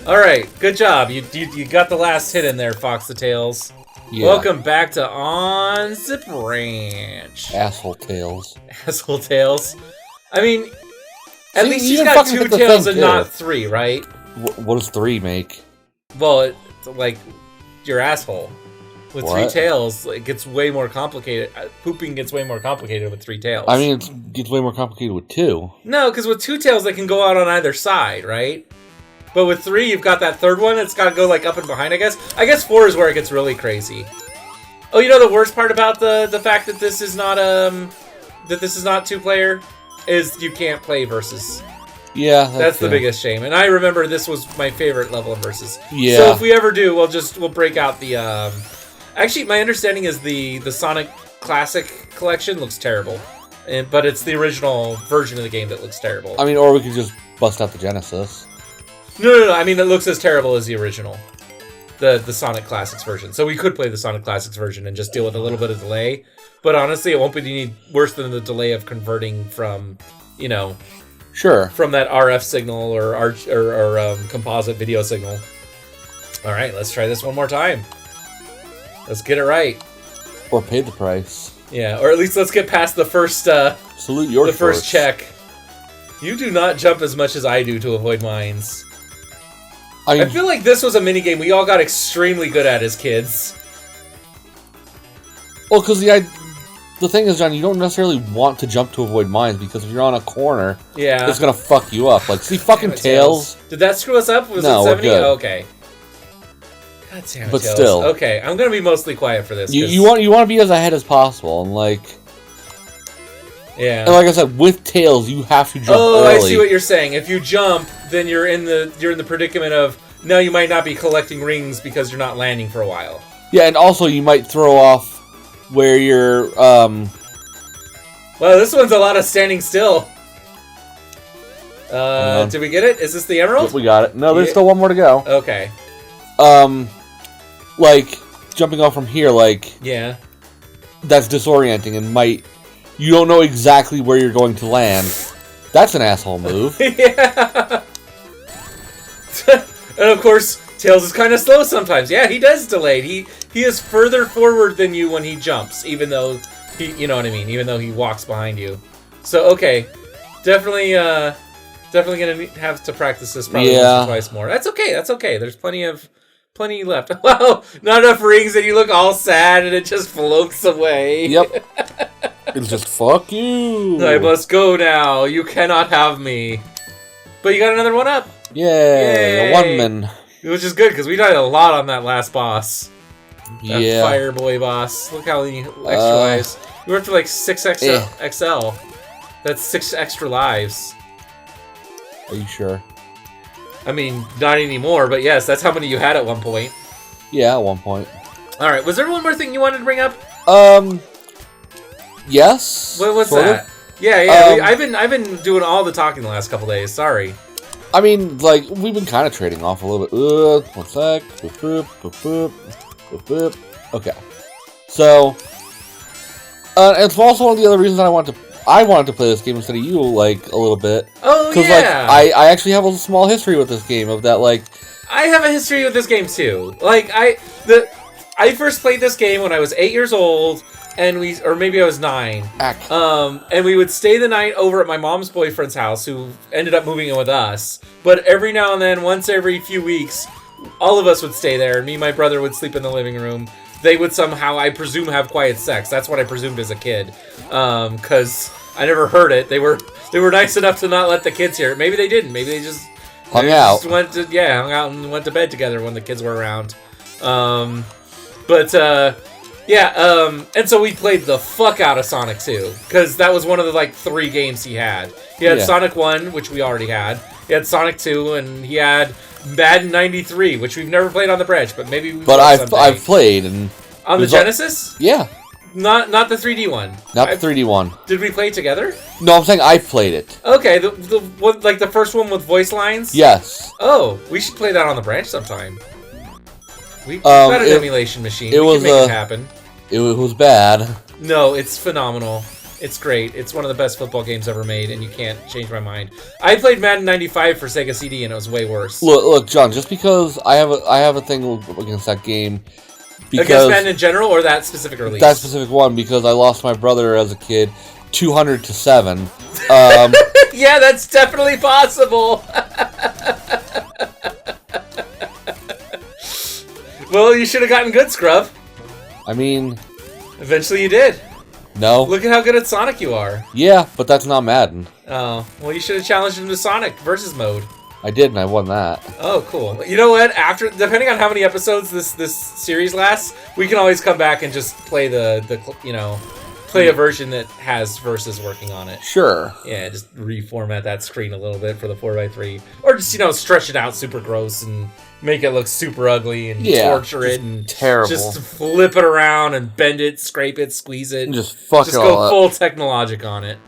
Alright, good job. You got the last hit in there, Fox the Tails. Yeah. Welcome back to On the Branch. Asshole Tails. Asshole Tails. I mean, at least he's got 2 tails and not 3, right? What does 3 make? Well, it's like your asshole. With 3 tails, it gets way more complicated. Pooping gets way more complicated with 3 tails. I mean, it gets way more complicated with 2. No, because with 2 tails, they can go out on either side, right? But with 3, you've got that third one. It's got to go like up and behind, I guess. I guess 4 is where it gets really crazy. Oh, you know the worst part about the fact that this is not 2-player is you can't play versus. Yeah, that's the biggest shame. And I remember this was my favorite level of versus. Yeah. So if we ever do, we'll break out the. Actually, my understanding is the Sonic Classic Collection looks terrible, but it's the original version of the game that looks terrible. I mean, or we could just bust out the Genesis. No. I mean, it looks as terrible as the original, the Sonic Classics version. So we could play the Sonic Classics version and just deal with a little bit of delay. But honestly, it won't be any worse than the delay of converting from, sure, from that RF signal or composite video signal. All right, let's try this one more time. Let's get it right. Or pay the price. Yeah, or at least let's get past the first salute your first check. You do not jump as much as I do to avoid mines. I feel like this was a minigame we all got extremely good at as kids. Well, because the thing is, John, you don't necessarily want to jump to avoid mines, because if you're on a corner, it's gonna fuck you up. Like, see, fucking Tails. Did that screw us up? Was it 70? Oh, okay. God damn it, but Tails. Still, okay, I'm gonna be mostly quiet for this. You want to be as ahead as possible, and yeah. And like I said, with Tails, you have to jump early. I see what you're saying. If you jump, then you're in the predicament of no, you might not be collecting rings because you're not landing for a while. Yeah, and also you might throw off where you're. Well, this one's a lot of standing still. Did we get it? Is this the emerald? Yep, we got it. No, there's still one more to go. Okay. Like jumping off from here, yeah, that's disorienting and you don't know exactly where you're going to land. That's an asshole move. Yeah. And of course, Tails is kind of slow sometimes. Yeah, he does delay. He is further forward than you when he jumps, even though you know what I mean, even though he walks behind you. So okay, definitely gonna have to practice this probably once or twice more. That's okay. There's plenty left. Wow, not enough rings, and you look all sad, and it just floats away. Yep. It's just fuck you. I must go now. You cannot have me. But you got another one up. Yay. A one-man. Which is good, because we died a lot on that last boss. That yeah. Fire Boy boss. Look how many extra lives. We were up to like 6 XL. That's 6 extra lives. Are you sure? I mean, not anymore, but yes, that's how many you had at one point. Yeah, at one point. Alright, was there one more thing you wanted to bring up? Yes. What's that? Of? Yeah. I've been doing all the talking the last couple days. Sorry. I mean, we've been kind of trading off a little bit. One sec. Boop, boop, boop, boop, boop. Okay. So, it's also one of the other reasons I wanted to play this game instead of you, a little bit. Oh, yeah! Because, I actually have a small history with this game of that, I have a history with this game, too. I first played this game when I was 8 years old, or maybe I was 9. And we would stay the night over at my mom's boyfriend's house, who ended up moving in with us. But every now and then, once every few weeks, all of us would stay there. Me and my brother would sleep in the living room. They would somehow, I presume, have quiet sex. That's what I presumed as a kid. Because I never heard it. They were nice enough to not let the kids hear it. Maybe they didn't. Maybe they just hung out and went to bed together when the kids were around. And so we played the fuck out of Sonic 2, because that was one of the 3 games he had. He had Sonic 1, which we already had. He had Sonic 2, and he had Madden 93, which we've never played on the branch, but maybe we. But I've played on the Genesis. Yeah. Not the 3D one. Not the 3D one. Did we play it together? No, I'm saying I've played it. Okay, the one, the first one with voice lines. Yes. Oh, we should play that on the branch sometime. We've got an emulation machine. We can make it happen. It was bad. No, it's phenomenal. It's great. It's one of the best football games ever made, and you can't change my mind. I played Madden 95 for Sega CD, and it was way worse. Look, John. Just because I have a thing against that game. Against Madden in general, or that specific release? That specific one, because I lost my brother as a kid, 200-7. Yeah, that's definitely possible. Well, you should have gotten good, Scrub. I mean... Eventually you did. No. Look at how good at Sonic you are. Yeah, but that's not Madden. Oh, well, you should have challenged him to Sonic versus mode. I did, and I won that. Oh, cool. You know what? After, depending on how many episodes this series lasts, we can always come back and just play play a version that has versus working on it. Sure. Yeah, just reformat that screen a little bit for the 4x3. Or just, stretch it out super gross and make it look super ugly and torture it and terrible. Just flip it around and bend it, scrape it, squeeze it. And just fuck it all go up. full technologic on it.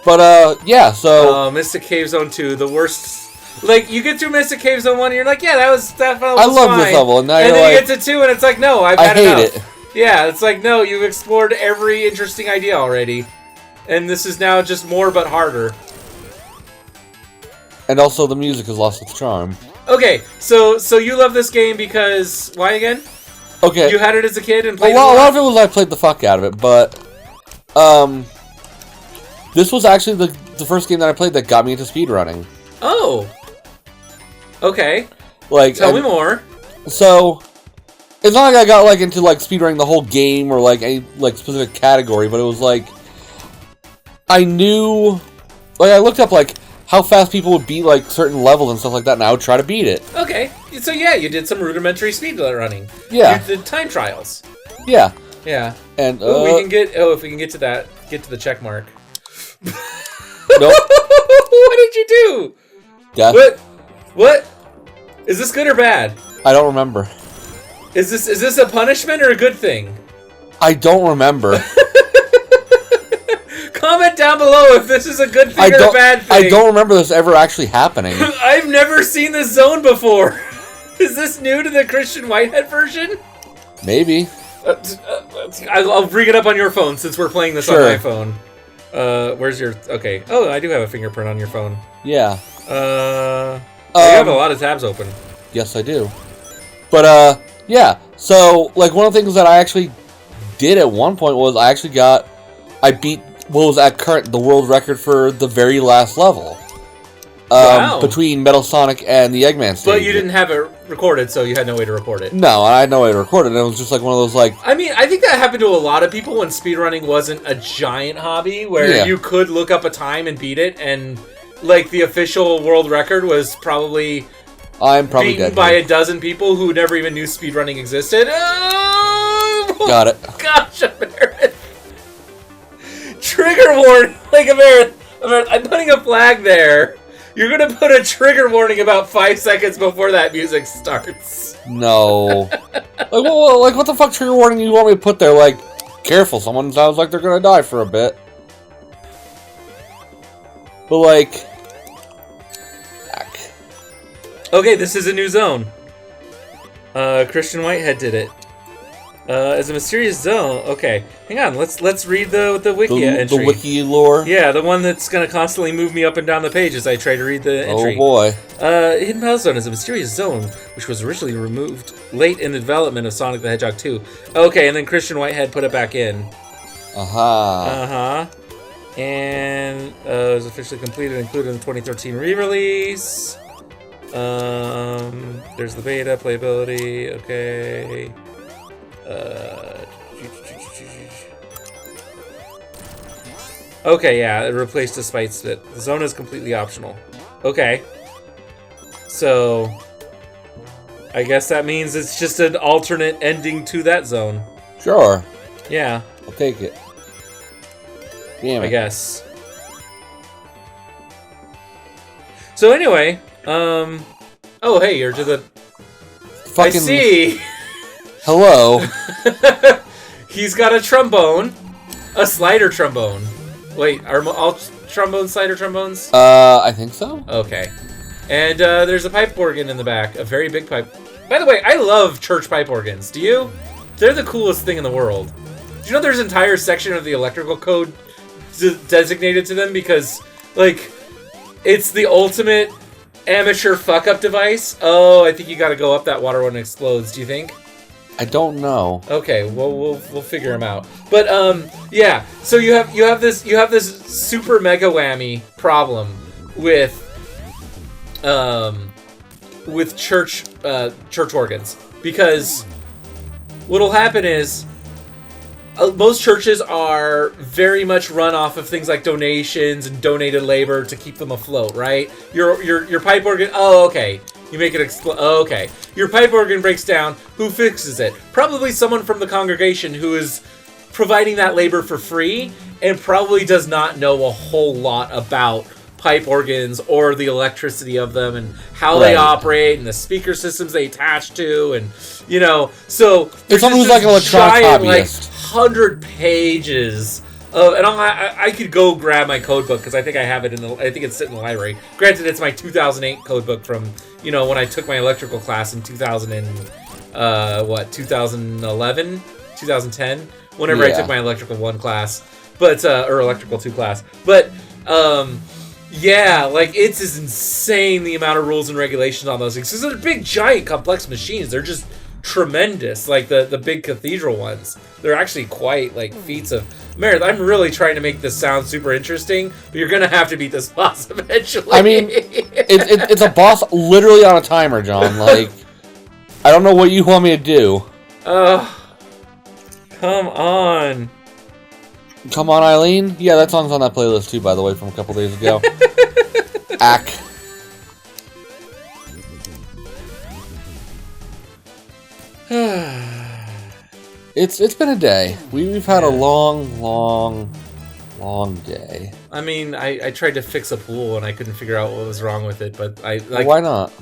But, yeah, so... Mystic Cave Zone 2, the worst... Like, you get through Mystic Cave Zone 1 and you're like, yeah, that was fine. I love this level, and now you're then like... you get to 2 and it's like, no, I've I had hate enough. it. Yeah, it's like, no, you've explored every interesting idea already. And this is now just more but harder. And also, the music has lost its charm. Okay, so you love this game because... Why again? Okay. You had it as a kid and played it a lot of it was I played the fuck out of it, but... This was actually the first game that I played that got me into speedrunning. Oh. Okay. Like, Tell me more. So, it's not like I got, like, into, like, speedrunning the whole game or, like, any, like, specific category, but it was, like... I knew... Like, I looked up, like, how fast people would beat, like, certain levels and stuff like that, and I would try to beat it. Okay. So, yeah, you did some rudimentary speedrunning. Yeah. You did time trials. Yeah. Yeah. And, if we can get to that, get to the check mark. Nope. What did you do? Death. What? Is this good or bad? I don't remember. Is this a punishment or a good thing? I don't remember. Comment down below if this is a good thing or a bad thing. I don't remember this ever actually happening. I've never seen this zone before. Is this new to the Christian Whitehead version? Maybe. I'll bring it up on your phone since we're playing this on my phone. Where's your... Okay. Oh, I do have a fingerprint on your phone. Yeah. You have a lot of tabs open. Yes, I do. But, yeah. So, like, one of the things that I actually did at one point was I beat what was at current the world record for the very last level. Wow. Between Metal Sonic and the Eggman stage. But you didn't have it recorded, so you had no way to report it. No, I had no way to record it. And it was just like one of those, like... I mean, I think that happened to a lot of people when speedrunning wasn't a giant hobby, where you could look up a time and beat it, and, like, the official world record was probably... I'm probably beaten dead by here. a dozen people who never even knew speedrunning existed. Oh! Got it. Gosh, Amarith. Trigger warning! Like, Amarith, I'm putting a flag there. You're gonna put a trigger warning about 5 seconds before that music starts. No. like what the fuck trigger warning you want me to put there? Like, careful, someone sounds like they're gonna die for a bit. But like... Heck. Okay, this is a new zone. Christian Whitehead did it. As a mysterious zone. Okay, hang on. Let's read the wiki entry. The wiki lore. Yeah, the one that's gonna constantly move me up and down the page as I try to read the entry. Oh boy. Hidden Battle Zone is a mysterious zone which was originally removed late in the development of Sonic the Hedgehog 2. Okay, and then Christian Whitehead put it back in. And it was officially completed and included in the 2013 re-release. There's the beta playability. Okay. Okay, yeah, it replaced the Spite Spit. The zone is completely optional. Okay. So, I guess that means it's just an alternate ending to that zone. Sure. Yeah. I'll take it. Damn it. I guess. So anyway, oh hey, you're to the... Fucking... I see! Hello. He's got a trombone. A slider trombone. Wait, are all trombones slider trombones? I think so. Okay. And there's a pipe organ in the back. A very big pipe. By the way, I love church pipe organs. Do you? They're the coolest thing in the world. Do you know there's an entire section of the electrical code designated to them because, like, it's the ultimate amateur fuck-up device? Oh, I think you gotta go up that water when it explodes, do you think? I don't know. Okay, well, we'll figure them out. But, yeah, so you have this super mega whammy problem with church organs. Because what'll happen is most churches are very much run off of things like donations and donated labor to keep them afloat, right? Your pipe organ. Oh, okay. You make it explode. Oh, okay. Your pipe organ breaks down. Who fixes it? Probably someone from the congregation who is providing that labor for free and probably does not know a whole lot about pipe organs or the electricity of them and how they operate and the speaker systems they attach to, and so it's someone who's like an electronic giant, hobbyist. 100 pages of, and I could go grab my code book because I think I have it I think it's sitting in the library. Granted, it's my 2008 code book from when I took my electrical class in 2011, 2010, whenever I took my electrical 1 class, but or electrical 2 class, but yeah, like, it's just insane the amount of rules and regulations on those things. Because they're big, giant, complex machines. They're just tremendous. Like, the big cathedral ones. They're actually quite, like, feats of... Amarith, I'm really trying to make this sound super interesting, but you're going to have to beat this boss eventually. I mean, it's a boss literally on a timer, John. Like, I don't know what you want me to do. Come on. Come on, Eileen. Yeah, that song's on that playlist too, by the way, from a couple days ago. Ack. It's been a day. We've had a long day. I mean, I tried to fix a pool and I couldn't figure out what was wrong with it, but why not?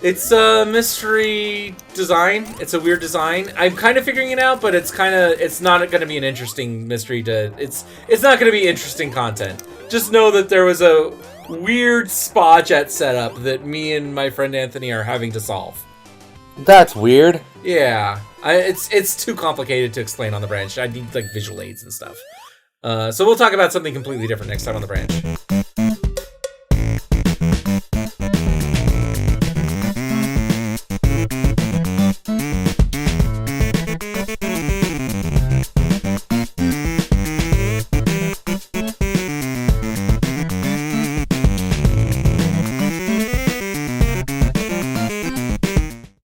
It's a mystery design. It's a weird design. I'm kind of figuring it out, but it's not going to be an interesting mystery it's not going to be interesting content. Just know that there was a weird spa jet setup that me and my friend Anthony are having to solve. That's weird. Yeah. It's too complicated to explain on the branch. I need, like, visual aids and stuff. So we'll talk about something completely different next time on the branch.